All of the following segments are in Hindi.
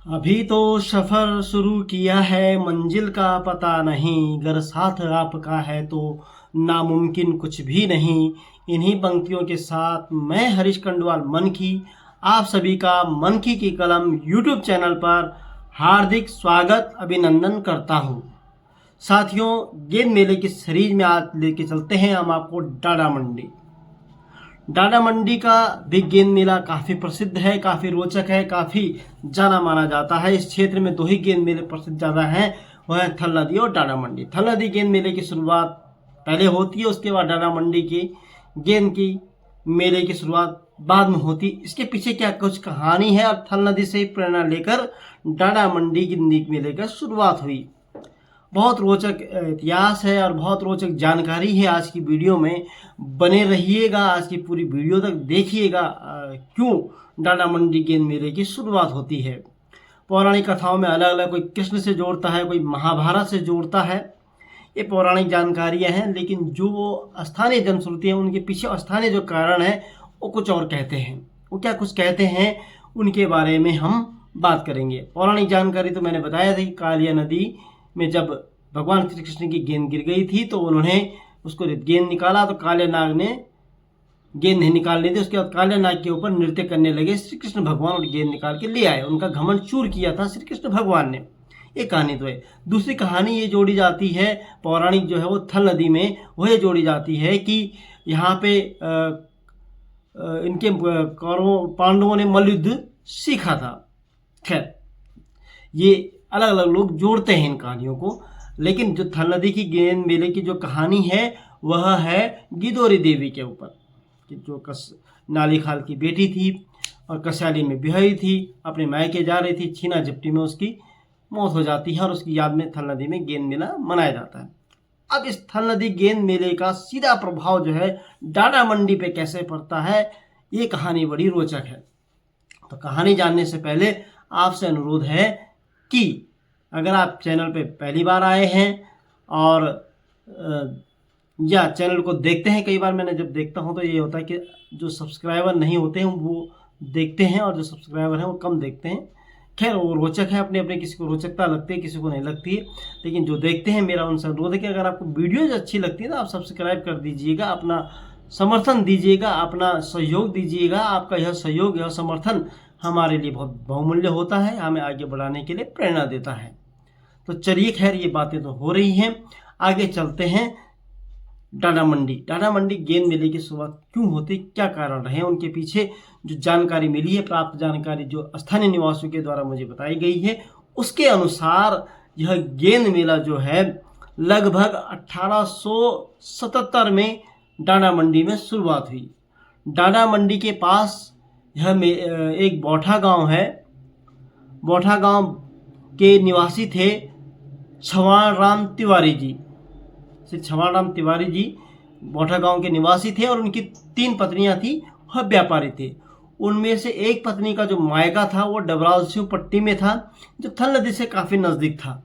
अभी तो सफर शुरू किया है, मंजिल का पता नहीं, अगर साथ आपका है तो नामुमकिन कुछ भी नहीं। इन्हीं पंक्तियों के साथ मैं हरीश कंडवाल मन की आप सभी का मन की कलम यूट्यूब चैनल पर हार्दिक स्वागत अभिनंदन करता हूँ। साथियों, गेंद मेले की सीरीज में आज लेके चलते हैं हम आपको डाडा मंडी। डाडा मंडी का भी गेंद मेला काफ़ी प्रसिद्ध है, काफ़ी रोचक है, काफ़ी जाना माना जाता है। इस क्षेत्र में दो ही गेंद मेले प्रसिद्ध ज़्यादा हैं, वह है थल नदी और डाडा मंडी। थल नदी गेंद मेले की शुरुआत पहले होती है, उसके बाद डाडा मंडी की गेंद की मेले की शुरुआत बाद में होती। इसके पीछे क्या कुछ कहानी है और थल नदी से ही प्रेरणा लेकर डाडा मंडी गेंद मेले का शुरुआत हुई। बहुत रोचक इतिहास है और बहुत रोचक जानकारी है आज की वीडियो में। बने रहिएगा, आज की पूरी वीडियो तक देखिएगा क्यों डाडा मंडी गेंद मेले की शुरुआत होती है। पौराणिक कथाओं में अलग अलग, कोई कृष्ण से जोड़ता है, कोई महाभारत से जोड़ता है। ये पौराणिक जानकारियाँ हैं, लेकिन जो स्थानीय जनश्रुति है उनके पीछे स्थानीय जो कारण है वो कुछ और कहते हैं। वो क्या कुछ कहते हैं उनके बारे में हम बात करेंगे। पौराणिक जानकारी तो मैंने बताया था कि कालिया नदी में जब भगवान श्री कृष्ण की गेंद गिर गई थी तो उन्होंने उसको गेंद निकाला तो काले नाग ने गेंद नहीं निकालनी थी। उसके बाद काले नाग के ऊपर नृत्य करने लगे श्री कृष्ण भगवान और गेंद निकाल के ले आए। उनका घमंड चूर किया था श्री कृष्ण भगवान ने। ये कहानी तो है। दूसरी कहानी ये जोड़ी जाती है, पौराणिक जो है वो थल नदी में वह जोड़ी जाती है कि यहाँ पे इनके कौरवों पांडवों ने मल्लयुद्ध सीखा था। खैर, ये अलग अलग लोग जोड़ते हैं इन कहानियों को, लेकिन जो थल नदी की गेंद मेले की जो कहानी है वह है गिदोरी देवी के ऊपर, कि जो नाली खाल की बेटी थी और कस्याली में ब्याही थी, अपने मायके जा रही थी, छीना झपटी में उसकी मौत हो जाती है और उसकी याद में थल नदी में गेंद मेला मनाया जाता है। अब इस थल नदी गेंद मेले का सीधा प्रभाव जो है डाडा मंडी पे कैसे पड़ता है, ये कहानी बड़ी रोचक है। तो कहानी जानने से पहले आपसे अनुरोध है कि अगर आप चैनल पे पहली बार आए हैं और या चैनल को देखते हैं, कई बार मैंने जब देखता हूं तो ये होता है कि जो सब्सक्राइबर नहीं होते हैं वो देखते हैं और जो सब्सक्राइबर हैं वो कम देखते हैं। खैर, वो रोचक है, अपने अपने किसी को रोचकता लगती है, किसी को नहीं लगती है, लेकिन जो देखते हैं मेरा उनसे अनुरोध है कि अगर आपको वीडियोज अच्छी लगती है तो आप सब्सक्राइब कर दीजिएगा, अपना समर्थन दीजिएगा, अपना सहयोग दीजिएगा। आपका यह सहयोग, यह समर्थन हमारे लिए बहुत बहुमूल्य होता है, हमें आगे बढ़ाने के लिए प्रेरणा देता है। तो चलिए, खैर ये बातें तो हो रही हैं, आगे चलते हैं। डाडा मंडी गेंद मेले की शुरुआत क्यों होती, क्या कारण रहे, उनके पीछे जो जानकारी मिली है, प्राप्त जानकारी जो स्थानीय निवासियों के द्वारा मुझे बताई गई है, उसके अनुसार यह गेंद मेला जो है लगभग 1877 में डाडा मंडी में शुरुआत हुई। डाडा मंडी के पास यह एक बौठा गांव है। बौठा गांव के निवासी थे छवाण राम तिवारी जी। श्री छवाण राम तिवारी जी बौठा गांव के निवासी थे और उनकी 3 पत्नियां थी, वह व्यापारी थे। उनमें से एक पत्नी का जो मायका था वो डबराल सिंह पट्टी में था, जो थल नदी से काफ़ी नज़दीक था।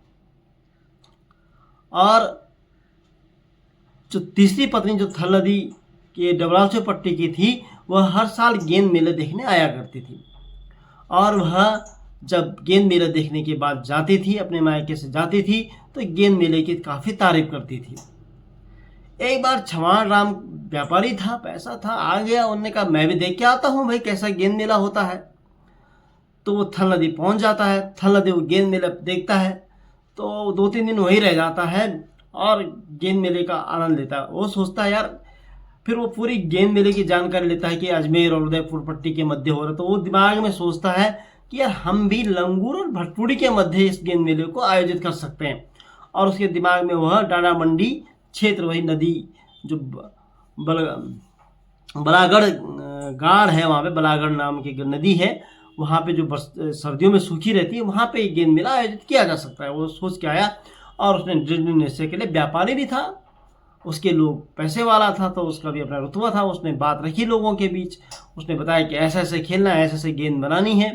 और जो तीसरी पत्नी जो थल नदी के डबराल सिंह पट्टी की थी, वह हर साल गेंद मेले देखने आया करती थी। और वह जब गेंद मेला देखने के बाद जाती थी, अपने मायके से जाती थी, तो गेंद मेले की काफ़ी तारीफ करती थी। एक बार छवाण राम व्यापारी था, पैसा था, आ गया, उन्होंने कहा मैं भी देख के आता हूँ भाई कैसा गेंद मेला होता है। तो वो थल नदी पहुँच जाता है। थल नदी वो गेंद मेला देखता है तो 2-3 दिन वहीं रह जाता है और गेंद मेले का आनंद लेता है। वो सोचता है यार, फिर वो पूरी गेंद मेले की जानकारी लेता है कि अजमेर और उदयपुर पट्टी के मध्य हो रहा है। तो वो दिमाग में सोचता है कि यार हम भी लंगूर और भटपुड़ी के मध्य इस गेंद मेले को आयोजित कर सकते हैं। और उसके दिमाग में वह डाडा मंडी क्षेत्र, वही नदी जो बलागढ़ गाड़ है, वहाँ पे बलागढ़ नाम की नदी है, वहाँ पे जो सर्दियों में सूखी रहती है, वहाँ पे गेंद मेला आयोजित किया जा सकता है। वो सोच के आया और उसने निश्चय के लिए, व्यापारी भी था, उसके लोग पैसे वाला था, तो उसका भी अपना रुतबा था। उसने बात रखी लोगों के बीच, उसने बताया कि ऐसे ऐसे खेलना है, ऐसे ऐसे गेंद बनानी है।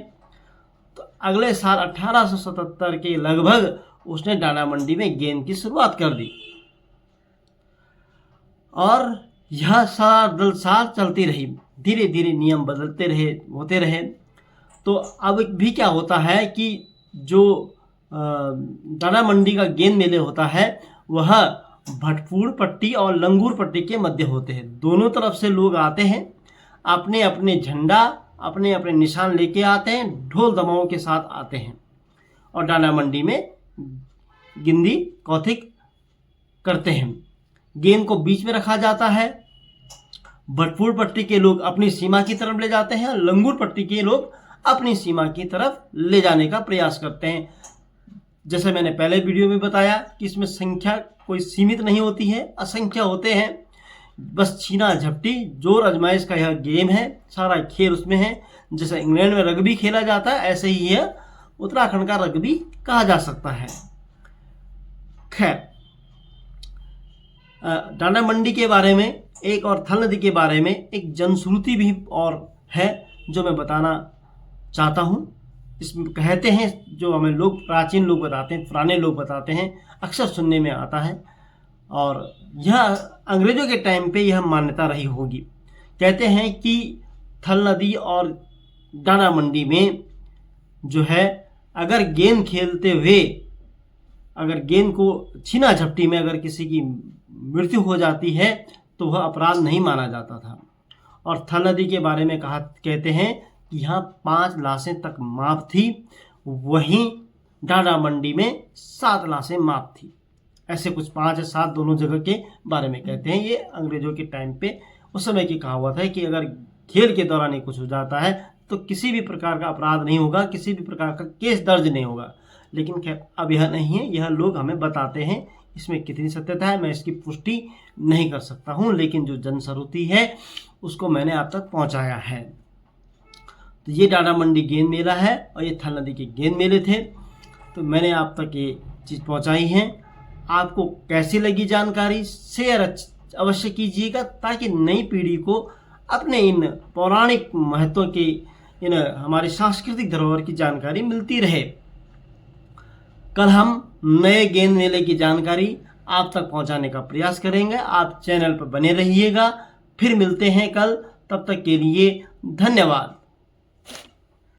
तो अगले साल 1877 के लगभग उसने डाडा मंडी में गेंद की शुरुआत कर दी और यह साल चलती रही। धीरे धीरे नियम बदलते रहे, होते रहे। तो अब भी क्या होता है कि जो दाना मंडी का गेंद मेले होता है वह भटपूर पट्टी और लंगूर पट्टी के मध्य होते हैं। दोनों तरफ से लोग आते हैं, अपने अपने झंडा अपने अपने निशान लेके आते हैं, ढोल दमाओं के साथ आते हैं और दाना मंडी में गिनती कौथिक करते हैं। गेंद को बीच में रखा जाता है। भटपूर पट्टी के लोग अपनी सीमा की तरफ ले जाते हैं, लंगूर पट्टी के लोग अपनी सीमा की तरफ ले जाने का प्रयास करते हैं। जैसे मैंने पहले वीडियो में बताया कि इसमें संख्या कोई सीमित नहीं होती है, असंख्य होते हैं। बस छीना झपटी जोर आजमाइश का यह गेम है, सारा खेल उसमें है। जैसे इंग्लैंड में रग्बी खेला जाता है ऐसे ही यह उत्तराखंड का रग्बी कहा जा सकता है। खैर, दाना मंडी के बारे में एक और थल नदी के बारे में एक जनश्रुति भी और है जो मैं बताना चाहता हूँ। इसमें कहते हैं, जो हमें लोग प्राचीन लोग बताते हैं, पुराने लोग बताते हैं, अक्सर सुनने में आता है और यह अंग्रेजों के टाइम पे यह मान्यता रही होगी। कहते हैं कि थल नदी और दाना मंडी में जो है, अगर गेंद खेलते हुए अगर गेंद को छीना झपटी में अगर किसी की मृत्यु हो जाती है तो वह अपराध नहीं माना जाता था। और थल नदी के बारे में कहते हैं कि यहाँ 5 लाशें तक माफ थी, वहीं दाना मंडी में 7 लाशें माफ थी। ऐसे कुछ 5 या 7 दोनों जगह के बारे में कहते हैं। ये अंग्रेजों के टाइम पे उस समय की कहावत है कि अगर खेल के दौरान ही कुछ हो जाता है तो किसी भी प्रकार का अपराध नहीं होगा, किसी भी प्रकार का केस दर्ज नहीं होगा। लेकिन खैर अब यह नहीं है, यह लोग हमें बताते हैं। इसमें कितनी सत्यता है मैं इसकी पुष्टि नहीं कर सकता हूँ, लेकिन जो जनश्रुति है उसको मैंने आप तक पहुँचाया है। तो ये दाना मंडी गेंद मेला है और ये थल नदी के गेंद मेले थे, तो मैंने आप तक ये चीज़ पहुँचाई है। आपको कैसी लगी जानकारी, शेयर अवश्य कीजिएगा ताकि नई पीढ़ी को अपने इन पौराणिक महत्वों की, इन हमारी सांस्कृतिक धरोहर की जानकारी मिलती रहे। कल हम नए गेंद मेले की जानकारी आप तक पहुंचाने का प्रयास करेंगे। आप चैनल पर बने रहिएगा। फिर मिलते हैं कल, तब तक के लिए धन्यवाद।